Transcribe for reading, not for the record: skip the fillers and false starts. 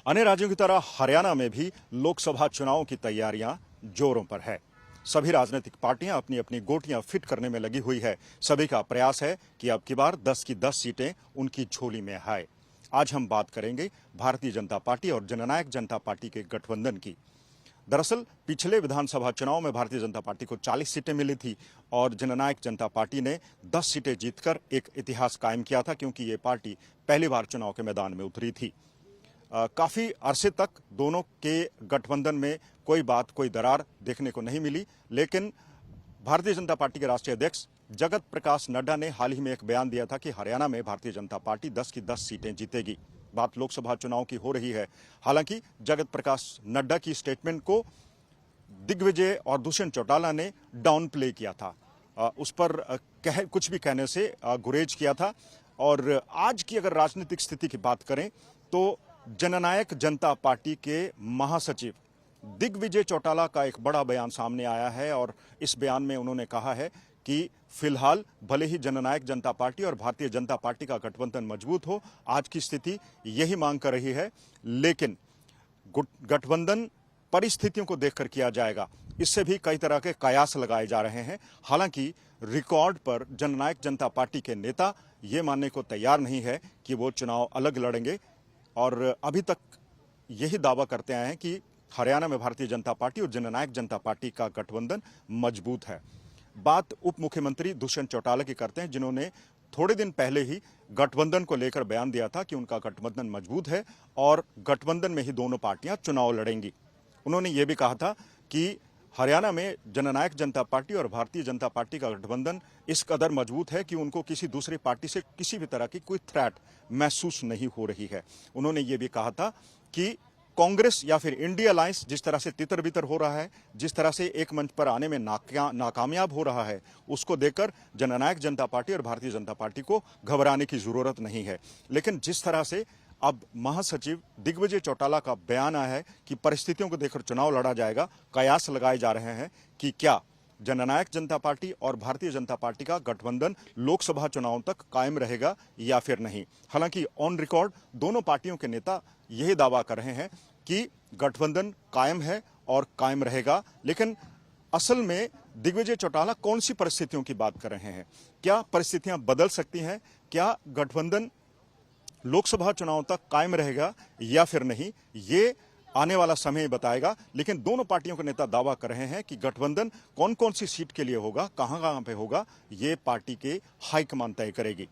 अन्य राज्यों की तरह हरियाणा में भी लोकसभा चुनावों की तैयारियां जोरों पर है। सभी राजनीतिक पार्टियां अपनी अपनी गोटियां फिट करने में लगी हुई है। सभी का प्रयास है कि अब की बार 10 की 10 सीटें उनकी झोली में आए। आज हम बात करेंगे भारतीय जनता पार्टी और जननायक जनता पार्टी के गठबंधन की। दरअसल पिछले विधानसभा चुनाव में भारतीय जनता पार्टी को 40 सीटें मिली थी और जननायक जनता पार्टी ने 10 सीटें जीतकर एक इतिहास कायम किया था, क्योंकि ये पार्टी पहली बार चुनाव के मैदान में उतरी थी। काफी अरसे तक दोनों के गठबंधन में कोई दरार देखने को नहीं मिली, लेकिन भारतीय जनता पार्टी के राष्ट्रीय अध्यक्ष जगत प्रकाश नड्डा ने हाल ही में एक बयान दिया था कि हरियाणा में भारतीय जनता पार्टी 10 की 10 सीटें जीतेगी। बात लोकसभा चुनाव की हो रही है। हालांकि जगत प्रकाश नड्डा की स्टेटमेंट को दिग्विजय और दुष्यंत चौटाला ने डाउन प्ले किया था, उस पर कुछ भी कहने से गुरेज किया था। और आज की अगर राजनीतिक स्थिति की बात करें तो जननायक जनता पार्टी के महासचिव दिग्विजय चौटाला का एक बड़ा बयान सामने आया है और इस बयान में उन्होंने कहा है कि फिलहाल भले ही जननायक जनता पार्टी और भारतीय जनता पार्टी का गठबंधन मजबूत हो, आज की स्थिति यही मांग कर रही है, लेकिन गठबंधन परिस्थितियों को देखकर किया जाएगा। इससे भी कई तरह के कयास लगाए जा रहे हैं। हालांकि रिकॉर्ड पर जननायक जनता पार्टी के नेता ये मानने को तैयार नहीं है कि वो चुनाव अलग लड़ेंगे और अभी तक यही दावा करते आए हैं कि हरियाणा में भारतीय जनता पार्टी और जननायक जनता पार्टी का गठबंधन मजबूत है। बात उप मुख्यमंत्री दुष्यंत चौटाला की करते हैं, जिन्होंने थोड़े दिन पहले ही गठबंधन को लेकर बयान दिया था कि उनका गठबंधन मजबूत है और गठबंधन में ही दोनों पार्टियां चुनाव लड़ेंगी। उन्होंने ये भी कहा था कि हरियाणा में जननायक जनता पार्टी और भारतीय जनता पार्टी का गठबंधन इस कदर मजबूत है कि उनको किसी दूसरी पार्टी से किसी भी तरह की कोई थ्रेट महसूस नहीं हो रही है। उन्होंने ये भी कहा था कि कांग्रेस या फिर इंडिया अलायंस जिस तरह से तितर बितर हो रहा है, जिस तरह से एक मंच पर आने में नाकामयाब हो रहा है, उसको देखकर जननायक जनता पार्टी और भारतीय जनता पार्टी को घबराने की जरूरत नहीं है। लेकिन जिस तरह से अब महासचिव दिग्विजय चौटाला का बयान आया है कि परिस्थितियों को देखकर चुनाव लड़ा जाएगा, कयास लगाए जा रहे हैं कि क्या जननायक जनता पार्टी और भारतीय जनता पार्टी का गठबंधन लोकसभा चुनाव तक कायम रहेगा या फिर नहीं। हालांकि ऑन रिकॉर्ड दोनों पार्टियों के नेता यही दावा कर रहे हैं कि गठबंधन कायम है और कायम रहेगा, लेकिन असल में दिग्विजय चौटाला कौन सी परिस्थितियों की बात कर रहे हैं? क्या परिस्थितियां बदल सकती हैं? क्या गठबंधन लोकसभा चुनाव तक कायम रहेगा या फिर नहीं, ये आने वाला समय बताएगा। लेकिन दोनों पार्टियों के नेता दावा कर रहे हैं कि गठबंधन कौन कौन सी सीट के लिए होगा, कहां कहां पे होगा, ये पार्टी के हाईकमान तय करेगी।